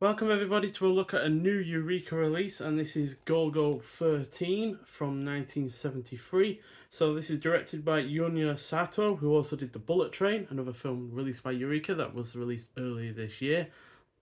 Welcome everybody to a look at a new Eureka release, and this is Golgo 13 from 1973. So this is directed by Jun'ya, who also did The Bullet Train, another film released by Eureka that was released earlier this year.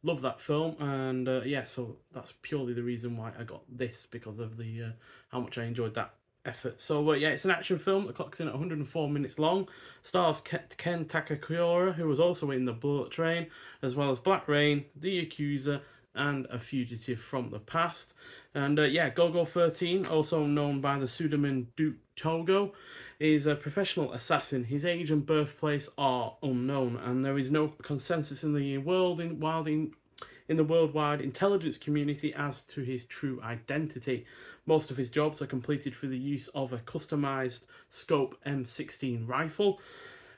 Love that film, and yeah, so that's purely the reason why I got this, because of the how much I enjoyed that effort. So yeah, it's an action film that clocks in at 104 minutes long. Stars Ken Takakura, who was also in The Bullet Train, as well as Black Rain, The Accuser, and A Fugitive from the Past. And yeah, Golgo 13, also known by the pseudonym Duke Togo, is a professional assassin. His age and birthplace are unknown, and there is no consensus in the worldwide intelligence community as to his true identity. Most of his jobs are completed through the use of a customized scope M16 rifle.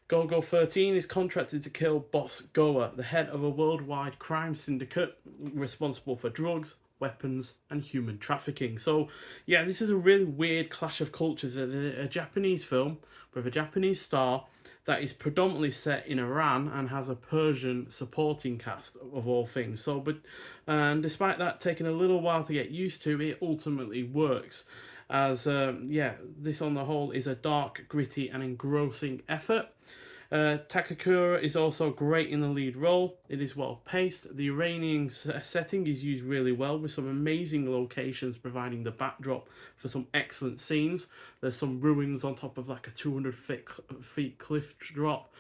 Golgo 13 is contracted to kill Boss Goa, the head of a worldwide crime syndicate responsible for drugs, weapons, and human trafficking. So, yeah, this is a really weird clash of cultures. A Japanese film with a Japanese star that is predominantly set in Iran and has a Persian supporting cast of all things. So, and despite that taking a little while to get used to, it ultimately works. As yeah, this on the whole is a dark, gritty, and engrossing effort. Takakura is also great in the lead role. It is well paced. The Iranian setting is used really well, with some amazing locations providing the backdrop for some excellent scenes. There's some ruins on top of like a 200 feet cliff drop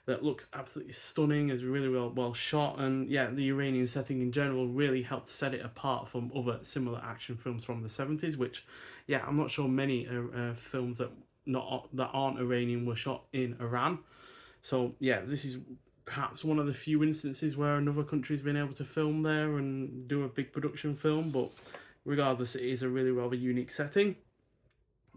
that looks absolutely stunning. Is really well shot, and yeah, the Iranian setting in general really helped set it apart from other similar action films from the 70s. Which, yeah, I'm not sure many films that aren't Iranian were shot in Iran. So yeah, this is perhaps one of the few instances where another country's been able to film there and do a big production film. But regardless, it is a really rather unique setting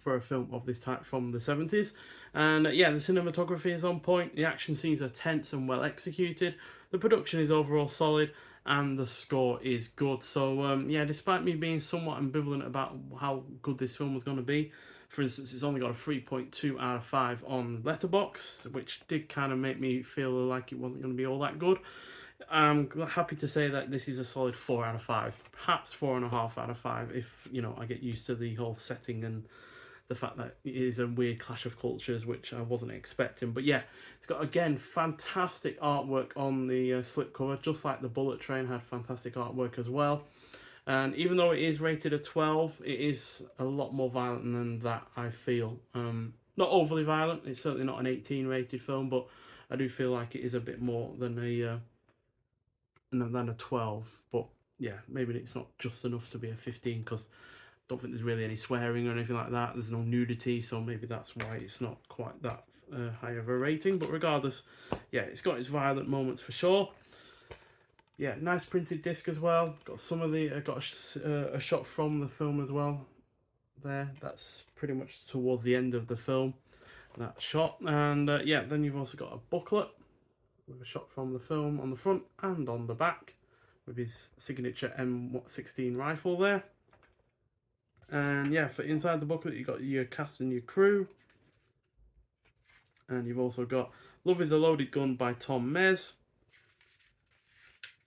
for a film of this type from the 70s. And yeah, the cinematography is on point, the action scenes are tense and well executed, the production is overall solid, and the score is good. So yeah, despite me being somewhat ambivalent about how good this film was going to be, for instance, it's only got a 3.2 out of 5 on Letterboxd, which did kind of make me feel like it wasn't going to be all that good. I'm happy to say that this is a solid 4 out of 5, perhaps 4.5 out of 5 if, you know, I get used to the whole setting and the fact that it is a weird clash of cultures, which I wasn't expecting. But yeah, it's got, again, fantastic artwork on the slipcover, just like the Bullet Train had fantastic artwork as well. And even though it is rated a 12, it is a lot more violent than that, I feel. Not overly violent, it's certainly not an 18 rated film, but I do feel like it is a bit more than a 12. But yeah, maybe it's not just enough to be a 15, because don't think there's really any swearing or anything like that. There's no nudity, so maybe that's why it's not quite that high of a rating. But regardless, yeah, it's got its violent moments for sure. Yeah, nice printed disc as well. Got some of the got a shot from the film as well. There, that's pretty much towards the end of the film. That shot, and yeah, then you've also got a booklet with a shot from the film on the front and on the back, with his signature M16 rifle there. And yeah, for inside the booklet, you've got your cast and your crew. And you've also got Love is a Loaded Gun by Tom Mez.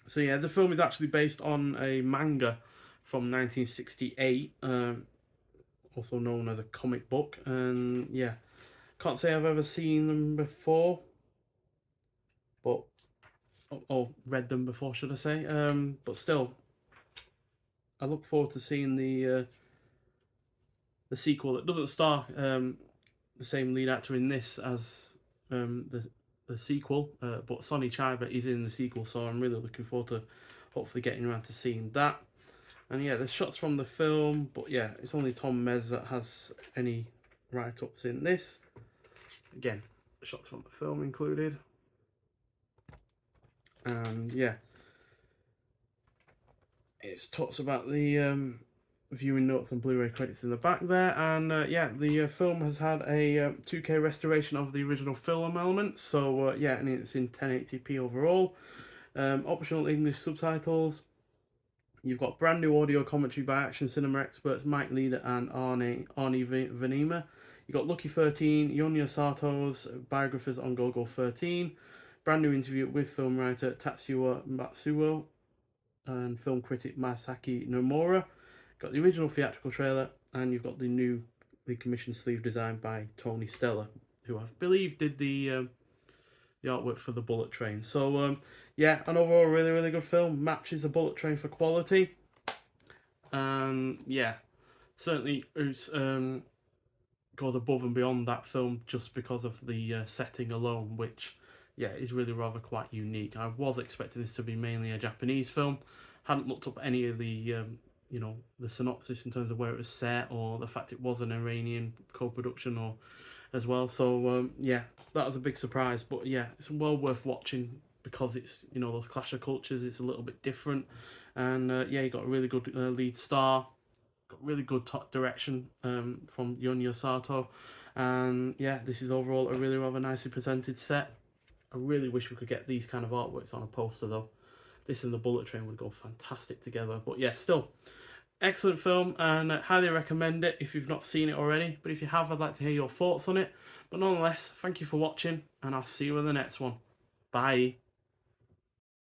So yeah, the film is actually based on a manga from 1968, also known as a comic book. And yeah, can't say I've ever seen them before, but or read them before, should I say? But still, I look forward to seeing the sequel. It doesn't star the same lead actor in this as the sequel, but Sonny Chiba is in the sequel, so I'm really looking forward to hopefully getting around to seeing that. And yeah, there's shots from the film, but yeah, it's only Tom Mez that has any write-ups in this. Again, shots from the film included. And yeah, it talks about the viewing notes and Blu-ray credits in the back there. And yeah, the film has had a 2K restoration of the original film elements. So yeah, and it's in 1080p overall. Optional English subtitles. You've got brand new audio commentary by action cinema experts Mike Leader and Arnie Vanema. You've got Lucky 13, Jun'ya Sato's biographers on Golgo 13. Brand new interview with film writer Tatsuya Matsuo. and film critic Masaki Nomura. Got the original theatrical trailer, and you've got the new commissioned sleeve design by Tony Stella, who I believe did the artwork for the Bullet Train. So yeah, an overall really good film. Matches the Bullet Train for quality, and yeah, certainly it's goes above and beyond that film just because of the setting alone, which yeah is really rather quite unique. I was expecting this to be mainly a Japanese film. Hadn't looked up any of the the synopsis in terms of where it was set, or the fact it was an Iranian co-production or as well. So yeah, that was a big surprise. But yeah, it's well worth watching because it's those clash of cultures. It's a little bit different, and yeah, you got a really good lead star, got really good direction from Jun'ya Sato, and yeah, this is overall a really rather nicely presented set. I really wish we could get these kind of artworks on a poster though. This and the Bullet Train would go fantastic together. But yeah, still, excellent film, and I highly recommend it if you've not seen it already. But if you have, I'd like to hear your thoughts on it. But nonetheless, thank you for watching, and I'll see you in the next one. Bye.